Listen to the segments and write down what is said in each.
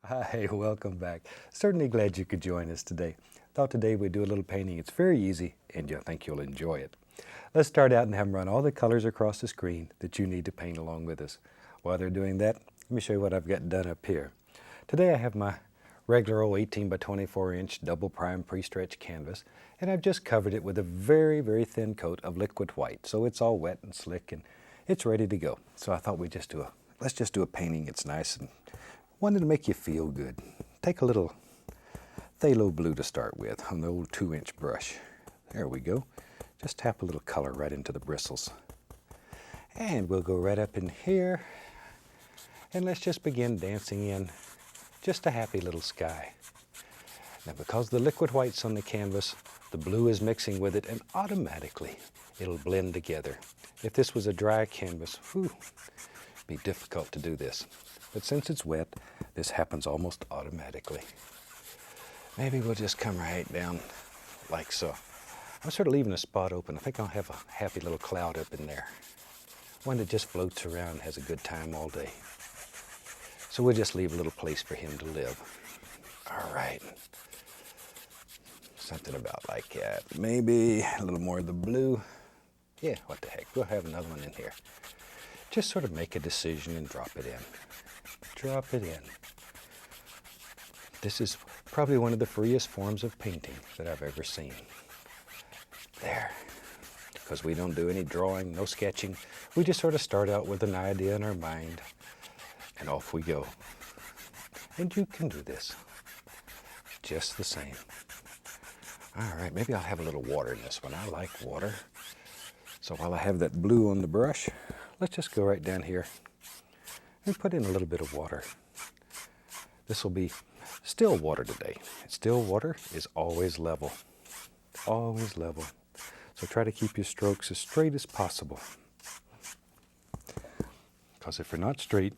Hi, welcome back. Certainly glad you could join us today. Thought today we'd do a little painting. It's very easy, and I think you'll enjoy it. Let's start out and have them run all the colors across the screen that you need to paint along with us. While they're doing that, let me show you what I've got done up here. Today I have my regular old 18 by 24 inch double prime pre-stretch canvas, and I've just covered it with a very, very thin coat of liquid white. So it's all wet and slick and it's ready to go. So I thought let's just do a painting. It's nice and wanted to make you feel good. Take a little phthalo blue to start with on the old 2-inch brush. There we go. Just tap a little color right into the bristles. And we'll go right up in here and let's just begin dancing in just a happy little sky. Now because the liquid white's on the canvas, the blue is mixing with it and automatically it'll blend together. If this was a dry canvas, it'd be difficult to do this. But since it's wet, this happens almost automatically. Maybe we'll just come right down like so. I'm sort of leaving a spot open. I think I'll have a happy little cloud up in there. One that just floats around and has a good time all day. So we'll just leave a little place for him to live. All right. Something about like that. Maybe a little more of the blue. Yeah, what the heck. We'll have another one in here. Just sort of make a decision and drop it in. Drop it in. This is probably one of the freest forms of painting that I've ever seen. There. Because we don't do any drawing, no sketching. We just sort of start out with an idea in our mind and off we go. And you can do this just the same. All right, maybe I'll have a little water in this one. I like water. So while I have that blue on the brush, let's just go right down here and put in a little bit of water. This will be still water today. Still water is always level. Always level. So try to keep your strokes as straight as possible. Because if they're not straight,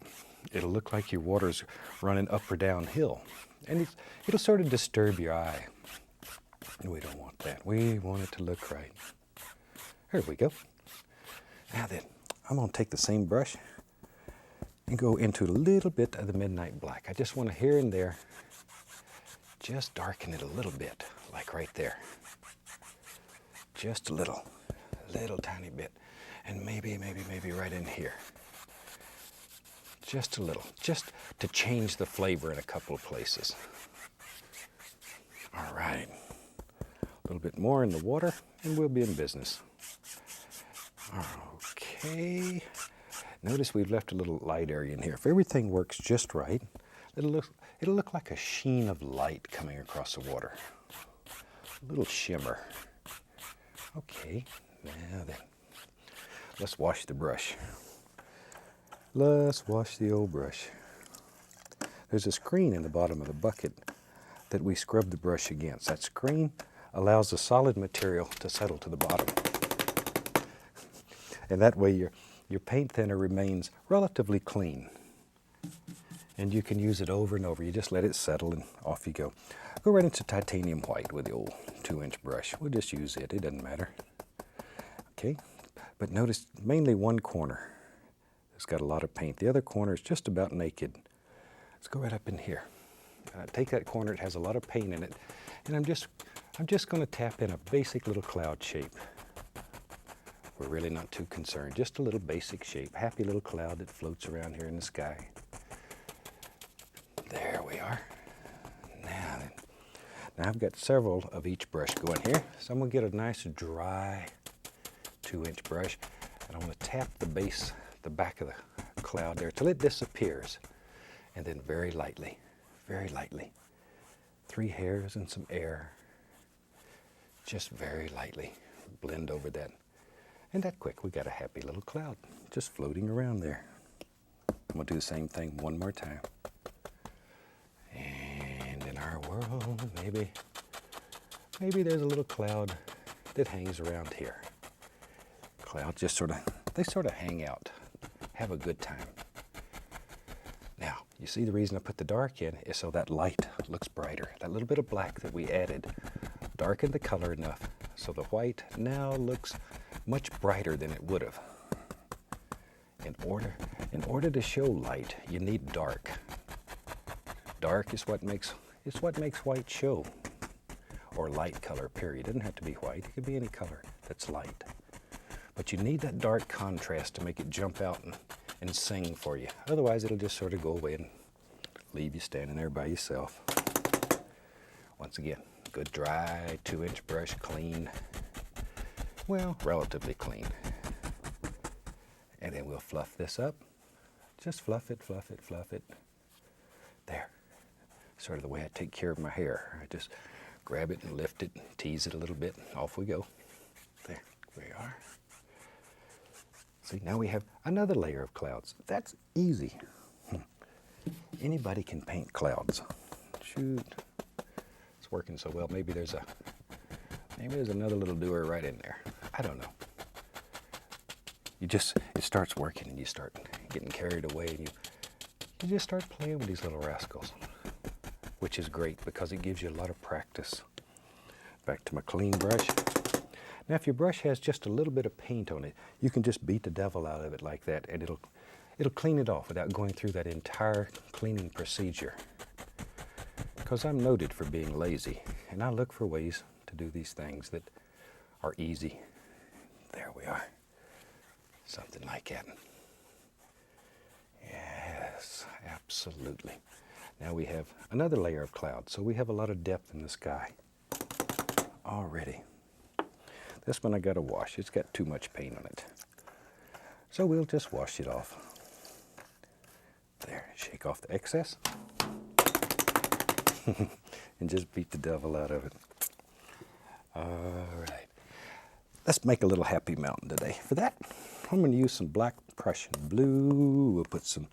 it'll look like your water's running up or downhill. And it'll sort of disturb your eye. And we don't want that. We want it to look right. There we go. Now then, I'm going to take the same brush and go into a little bit of the midnight black. I just want to here and there just darken it a little bit, like right there. Just a little tiny bit. And maybe right in here. Just a little, just to change the flavor in a couple of places. All right. A little bit more in the water and we'll be in business. Okay. Notice we've left a little light area in here. If everything works just right, it'll look like a sheen of light coming across the water. A little shimmer. Okay, now then, let's wash the brush. Let's wash the old brush. There's a screen in the bottom of the bucket that we scrub the brush against. That screen allows the solid material to settle to the bottom. And that way your paint thinner remains relatively clean. And you can use it over and over. You just let it settle and off you go. Go right into titanium white with the old 2-inch brush. We'll just use it. It doesn't matter. Okay, but notice mainly one corner. It's got a lot of paint. The other corner is just about naked. Let's go right up in here. Take that corner. It has a lot of paint in it. And I'm just going to tap in a basic little cloud shape. We're really not too concerned. Just a little basic shape. Happy little cloud that floats around here in the sky. There we are. Now I've got several of each brush going here. So I'm going to get a nice dry 2-inch brush. And I'm going to tap the base, the back of the cloud there till it disappears. And then very lightly, 3 hairs and some air. Just very lightly blend over that. And that quick, we got a happy little cloud just floating around there. I'm going to do the same thing one more time. And in our world, maybe there's a little cloud that hangs around here. Clouds just sort of hang out, have a good time. Now, you see the reason I put the dark in is so that light looks brighter. That little bit of black that we added darkened the color enough so the white now looks much brighter than it would have. In order to show light, you need dark. Dark is what makes white show, or light color, period. It doesn't have to be white. It could be any color that's light. But you need that dark contrast to make it jump out and sing for you. Otherwise, it'll just sort of go away and leave you standing there by yourself. Once again, good dry 2-inch brush, clean. Well, relatively clean. And then we'll fluff this up. Just fluff it, fluff it, fluff it. There. Sort of the way I take care of my hair. I just grab it and lift it, tease it a little bit, and off we go. There we are. See, now we have another layer of clouds. That's easy. Anybody can paint clouds. Shoot. It's working so well. Maybe there's another little doer right in there. I don't know. It starts working and you start getting carried away and you just start playing with these little rascals, which is great because it gives you a lot of practice. Back to my clean brush. Now if your brush has just a little bit of paint on it, you can just beat the devil out of it like that and it'll clean it off without going through that entire cleaning procedure. Because I'm noted for being lazy and I look for ways to do these things that are easy. There we are. Something like that. Yes, absolutely. Now we have another layer of cloud, so we have a lot of depth in the sky already. This one I got to wash. It's got too much paint on it. So we'll just wash it off. There, shake off the excess. And just beat the devil out of it. All right. Let's make a little happy mountain today. For that, I'm going to use some black Prussian blue. We'll put some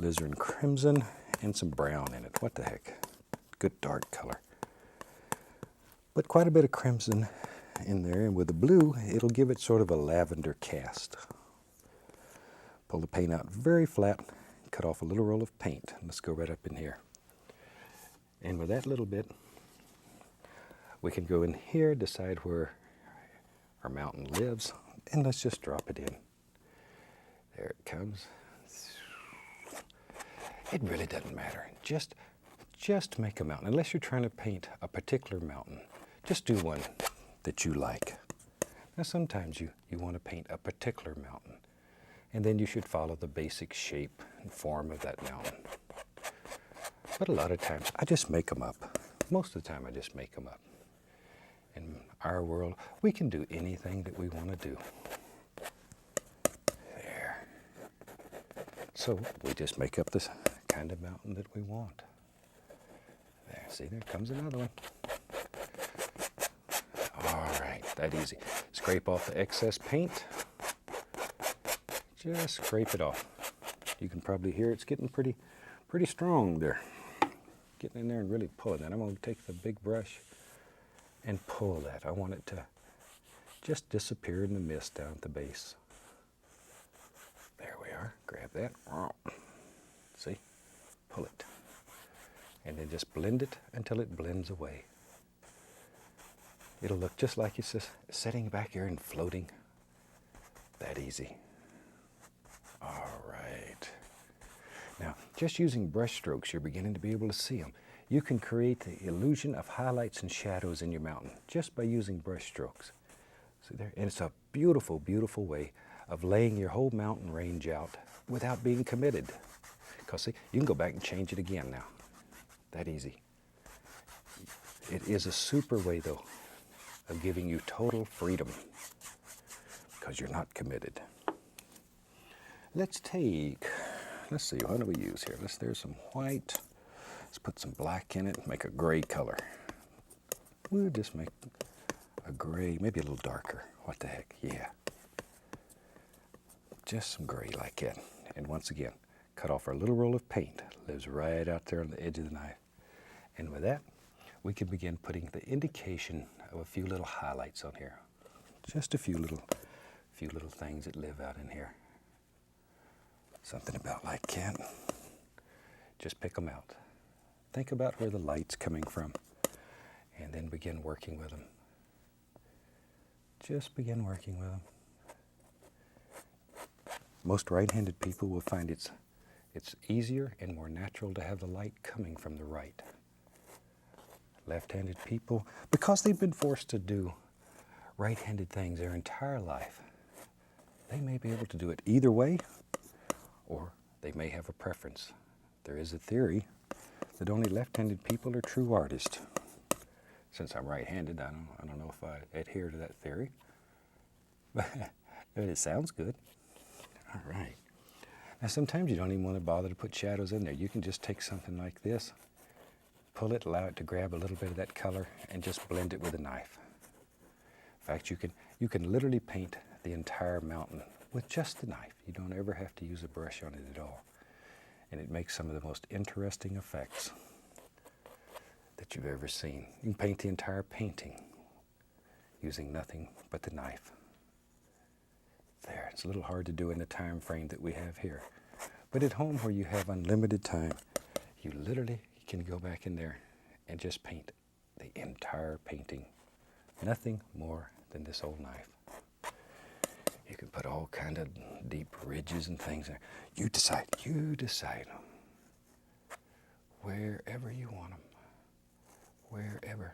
alizarin crimson and some brown in it. What the heck? Good dark color. But quite a bit of crimson in there. And with the blue, it'll give it sort of a lavender cast. Pull the paint out very flat. Cut off a little roll of paint. Let's go right up in here. And with that little bit, we can go in here, decide where our mountain lives, and let's just drop it in. There it comes. It really doesn't matter. Just make a mountain. Unless you're trying to paint a particular mountain, just do one that you like. Now sometimes you want to paint a particular mountain, and then you should follow the basic shape and form of that mountain. But a lot of times, I just make them up. Most of the time, I just make them up. In our world, we can do anything that we want to do. There. So we just make up this kind of mountain that we want. There, see, there comes another one. All right, that easy. Scrape off the excess paint. Just scrape it off. You can probably hear it's getting pretty strong there. Getting in there and really pulling that. I'm going to take the big brush and pull that. I want it to just disappear in the mist down at the base. There we are. Grab that. See? Pull it. And then just blend it until it blends away. It'll look just like it's just sitting back here and floating. That easy. All right. Now, just using brush strokes, you're beginning to be able to see them. You can create the illusion of highlights and shadows in your mountain just by using brush strokes. See there? And it's a beautiful, beautiful way of laying your whole mountain range out without being committed. Because see, you can go back and change it again now. That easy. It is a super way, though, of giving you total freedom because you're not committed. Let's see, what do we use here? There's some white. Let's put some black in it, make a gray color. We'll just make a gray, maybe a little darker. What the heck, yeah. Just some gray like that. And once again, cut off our little roll of paint. Lives right out there on the edge of the knife. And with that, we can begin putting the indication of a few little highlights on here. Just a few little things that live out in here. Something about like that. Just pick them out. Think about where the light's coming from, and then begin working with them. Just begin working with them. Most right-handed people will find it's It's easier and more natural to have the light coming from the right. Left-handed people, because they've been forced to do right-handed things their entire life, they may be able to do it either way, or they may have a preference. There is a theory that only left-handed people are true artists. Since I'm right-handed, I don't know if I adhere to that theory, but it sounds good. All right. Now sometimes you don't even want to bother to put shadows in there. You can just take something like this, pull it, allow it to grab a little bit of that color, and just blend it with a knife. In fact, you can literally paint the entire mountain with just the knife. You don't ever have to use a brush on it at all. And it makes some of the most interesting effects that you've ever seen. You can paint the entire painting using nothing but the knife. There, it's a little hard to do in the time frame that we have here. But at home where you have unlimited time, you literally can go back in there and just paint the entire painting. Nothing more than this old knife. You can put all kind of deep ridges and things there. You decide them. Wherever you want them. Wherever.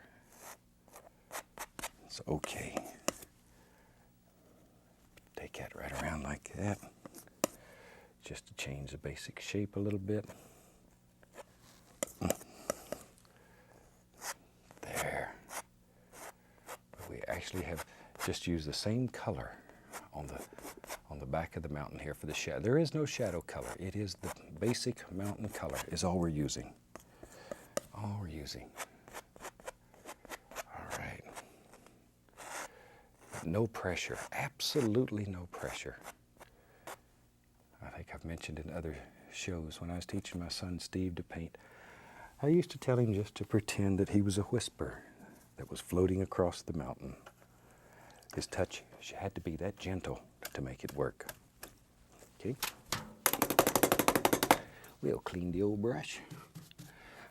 It's okay. Take that right around like that. Just to change the basic shape a little bit. There. We actually have just used the same color on the back of the mountain here for the shadow. There is no shadow color. It is the basic mountain color is all we're using. All we're using. All right. No pressure. Absolutely no pressure. I think I've mentioned in other shows when I was teaching my son Steve to paint, I used to tell him just to pretend that he was a whisper that was floating across the mountain. His touch had to be that gentle to make it work. Okay? We'll clean the old brush.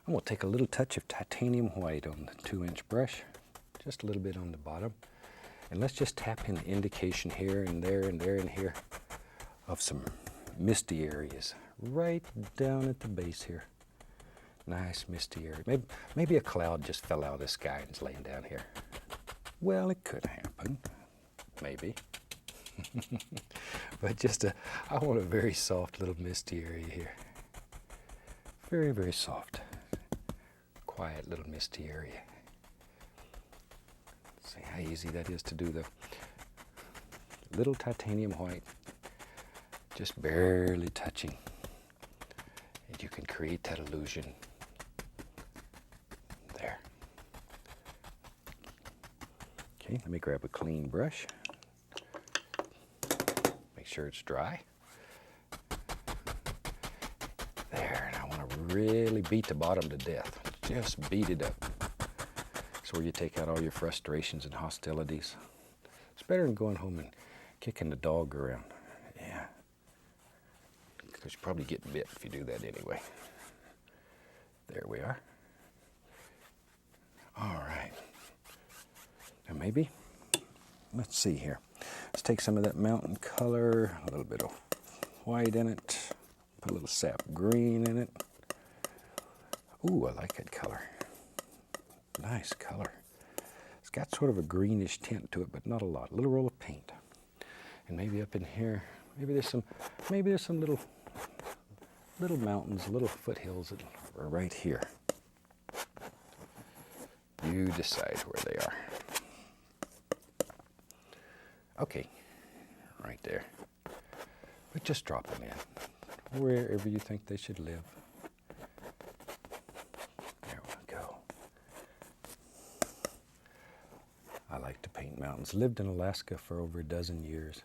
I'm going to take a little touch of titanium white on the 2-inch brush, just a little bit on the bottom. And let's just tap in the indication here and there and there and here of some misty areas right down at the base here. Nice misty area. Maybe a cloud just fell out of the sky and is laying down here. Well, it could happen, maybe. But I want a very soft little misty area here. Very, very soft. Quiet little misty area. See how easy that is to do though. Little titanium white, just barely touching. And you can create that illusion. There. Okay, let me grab a clean brush. Make sure it's dry. There, and I want to really beat the bottom to death. Just beat it up. It's where you take out all your frustrations and hostilities. It's better than going home and kicking the dog around. Yeah. Because you probably get bit if you do that anyway. There we are. All right. Now maybe, let's see here. Let's take some of that mountain color, a little bit of white in it, put a little sap green in it. Ooh, I like that color. Nice color. It's got sort of a greenish tint to it, but not a lot. A little roll of paint. And maybe up in here, maybe there's some little mountains, little foothills that are right here. You decide where they are. Okay, right there. But just drop them in, wherever you think they should live. There we go. I like to paint mountains. Lived in Alaska for over a dozen years.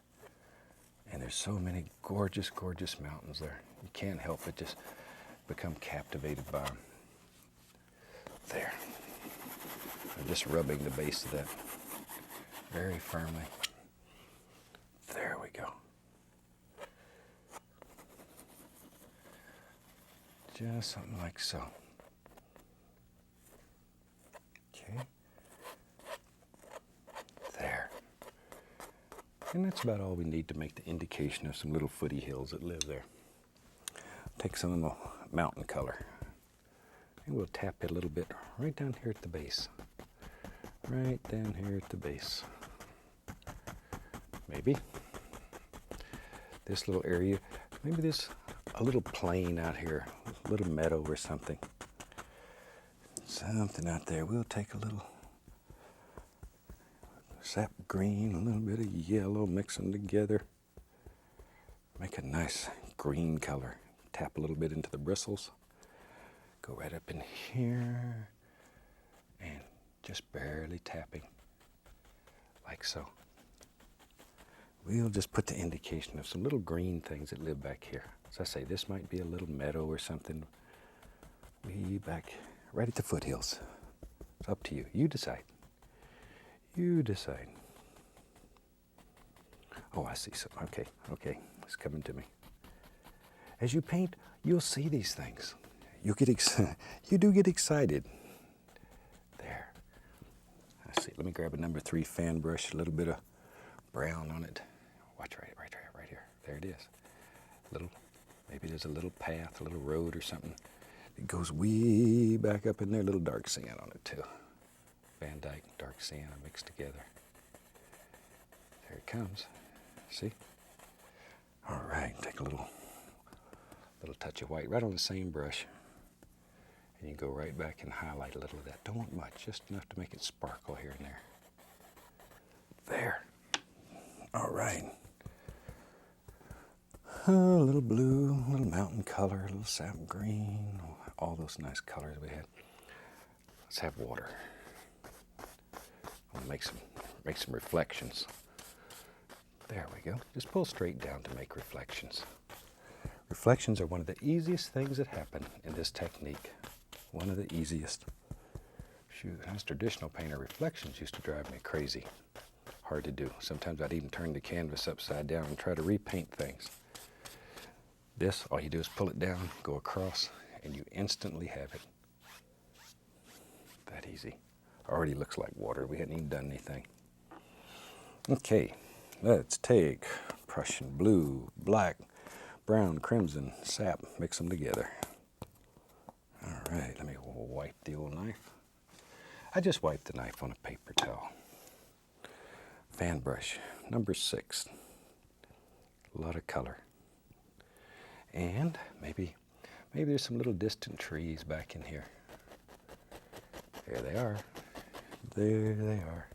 And there's so many gorgeous, gorgeous mountains there. You can't help but just become captivated by them. There. I'm just rubbing the base of that very firmly. There we go. Just something like so. Okay. There. And that's about all we need to make the indication of some little footy hills that live there. take some of the mountain color. And we'll tap it a little bit right down here at the base. Right down here at the base. Maybe this little area, maybe there's a little plain out here, a little meadow or something. Something out there. We'll take a little sap green, a little bit of yellow, mix them together. Make a nice green color. Tap a little bit into the bristles. Go right up in here and just barely tapping like so. We'll just put the indication of some little green things that live back here. As I say, this might be a little meadow or something way back right at the foothills. It's up to you. You decide. You decide. Oh, I see some. Okay, it's coming to me. As you paint, you'll see these things. You do get excited. There. I see. Let me grab a number 3 fan brush, a little bit of brown on it. Watch right here. There it is. Maybe there's a little path, a little road or something. It goes way back up in there, a little dark sand on it too. Van Dyke, dark sienna mixed together. There it comes. See? All right, take a little touch of white right on the same brush. And you go right back and highlight a little of that. Don't want much, just enough to make it sparkle here and there. There. All right. A little blue, a little mountain color, a little sap green, all those nice colors we had. Let's have water. I'll make some reflections. There we go. Just pull straight down to make reflections. Reflections are one of the easiest things that happen in this technique. One of the easiest. Shoot, as a traditional painter, reflections used to drive me crazy. Hard to do. Sometimes I'd even turn the canvas upside down and try to repaint things. This, all you do is pull it down, go across, and you instantly have it. That easy. Already looks like water. We hadn't even done anything. Okay, let's take Prussian blue, black, brown, crimson, sap, mix them together. All right, let me wipe the old knife. I just wiped the knife on a paper towel. Fan brush, number 6. A lot of color. And maybe there's some little distant trees back in here. There they are. There they are.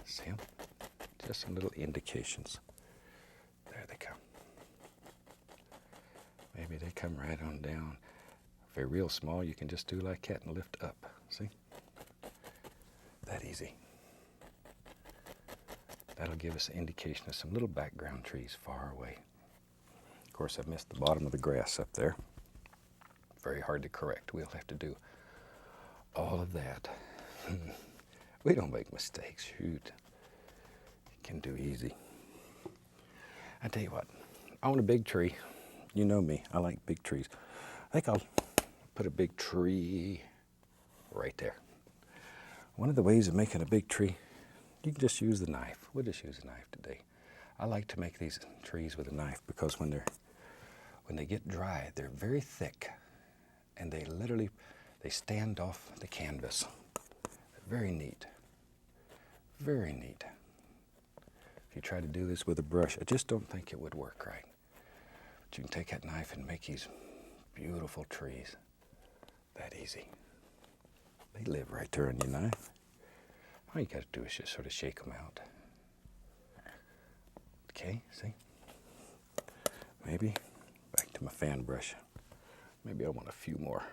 See them? Just some little indications. There they come. Maybe they come right on down. If they're real small, you can just do like that and lift up. See? That easy. That'll give us an indication of some little background trees far away. Of course, I missed the bottom of the grass up there. Very hard to correct. We'll have to do all of that. We don't make mistakes, shoot. You can do easy. I tell you what, I want a big tree. You know me, I like big trees. I think I'll put a big tree right there. One of the ways of making a big tree, you can just use the knife. We'll just use a knife today. I like to make these trees with a knife because when they get dry, they're very thick and they stand off the canvas. Very neat. Very neat. If you try to do this with a brush, I just don't think it would work right. But you can take that knife and make these beautiful trees. That easy. They live right there on your knife. All you got to do is just sort of shake them out. Okay, see? Maybe back to my fan brush. Maybe I want a few more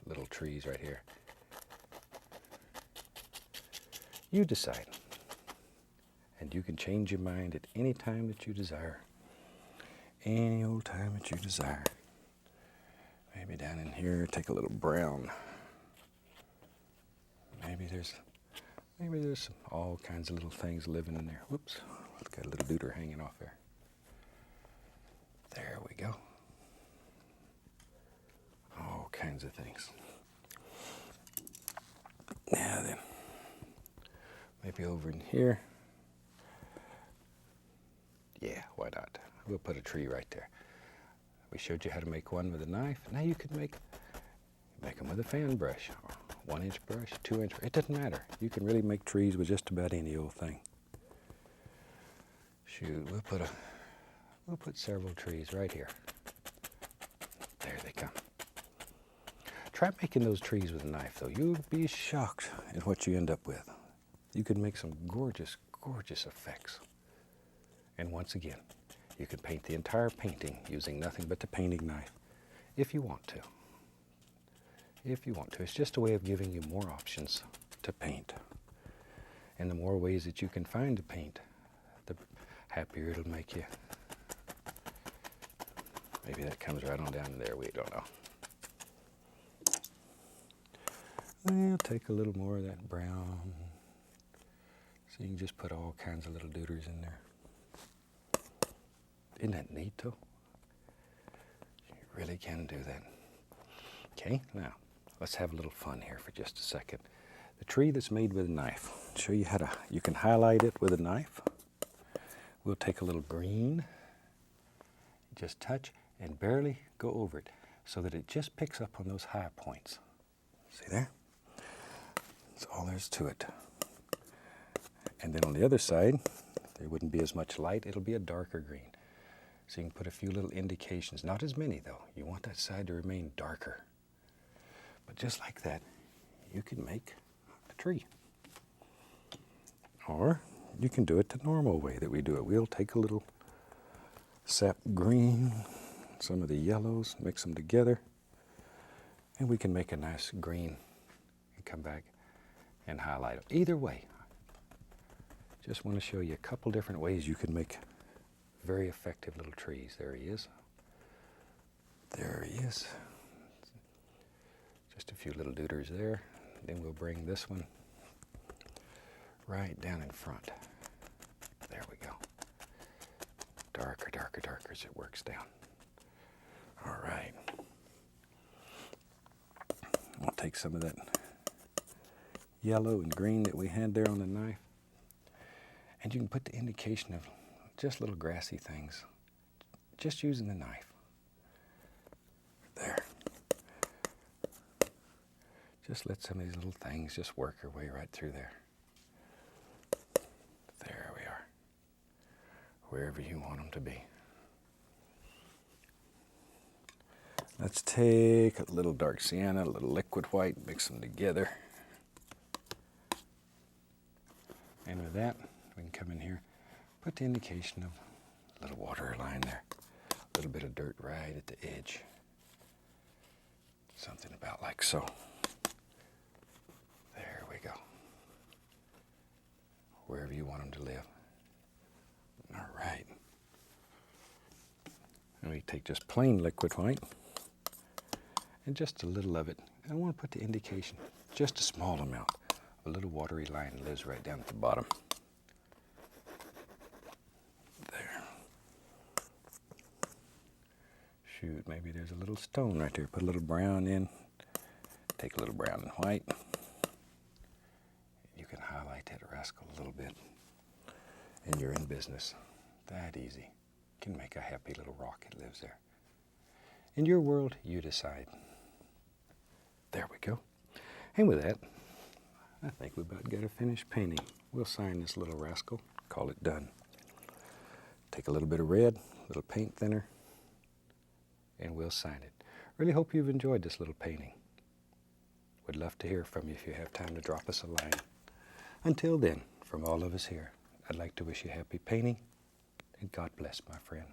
little trees right here. You decide. And you can change your mind at any time that you desire. Any old time that you desire. Maybe down in here, take a little brown. Maybe there's all kinds of little things living in there. Whoops, got a little duder hanging off there. There we go. All kinds of things. Now then, maybe over in here. Yeah, why not? We'll put a tree right there. We showed you how to make one with a knife. Now you can make them with a fan brush, or 1-inch brush, 2-inch. It doesn't matter. You can really make trees with just about any old thing. Shoot, we'll put several trees right here. There they come. Try making those trees with a knife, though. You'll be shocked at what you end up with. You can make some gorgeous, gorgeous effects. And once again, you can paint the entire painting using nothing but the painting knife, if you want to. If you want to. It's just a way of giving you more options to paint. And the more ways that you can find to paint, the happier it'll make you. Maybe that comes right on down to there, we don't know. We'll take a little more of that brown. So you can just put all kinds of little dooders in there. Isn't that neat, though? You really can do that. Okay, now let's have a little fun here for just a second. The tree that's made with a knife. I'll show you how you can highlight it with a knife. We'll take a little green, just touch and barely go over it so that it just picks up on those high points. See there? That's all there is to it. And then on the other side, there wouldn't be as much light. It'll be a darker green. So you can put a few little indications. Not as many, though. You want that side to remain darker. But just like that, you can make a tree. Or you can do it the normal way that we do it. We'll take a little sap green, some of the yellows, mix them together, and we can make a nice green and come back and highlight it. Either way, just want to show you a couple different ways you can make very effective little trees. There he is. There he is. Just a few little dooders there. Then we'll bring this one right down in front. There we go. Darker, darker, darker as it works down. All right. I'll take some of that yellow and green that we had there on the knife. And you can put the indication of just little grassy things, just using the knife. There. Just let some of these little things just work their way right through there. There we are. Wherever you want them to be. Let's take a little dark sienna, a little liquid white, mix them together. And with that, we can come in here, put the indication of a little water line there, a little bit of dirt right at the edge. Something about like so. There we go. Wherever you want them to live. All right. And we take just plain liquid white and just a little of it. And I want to put the indication, just a small amount. A little watery line lives right down at the bottom. There. Shoot, maybe there's a little stone right there. Put a little brown in. Take a little brown and white. You can highlight that rascal a little bit. And you're in business. That easy. You can make a happy little rock that lives there. In your world, you decide. There we go. And with that, I think we've about got a finished painting. We'll sign this little rascal, call it done. Take a little bit of red, a little paint thinner, and we'll sign it. Really hope you've enjoyed this little painting. Would love to hear from you if you have time to drop us a line. Until then, from all of us here, I'd like to wish you happy painting, and God bless, my friend.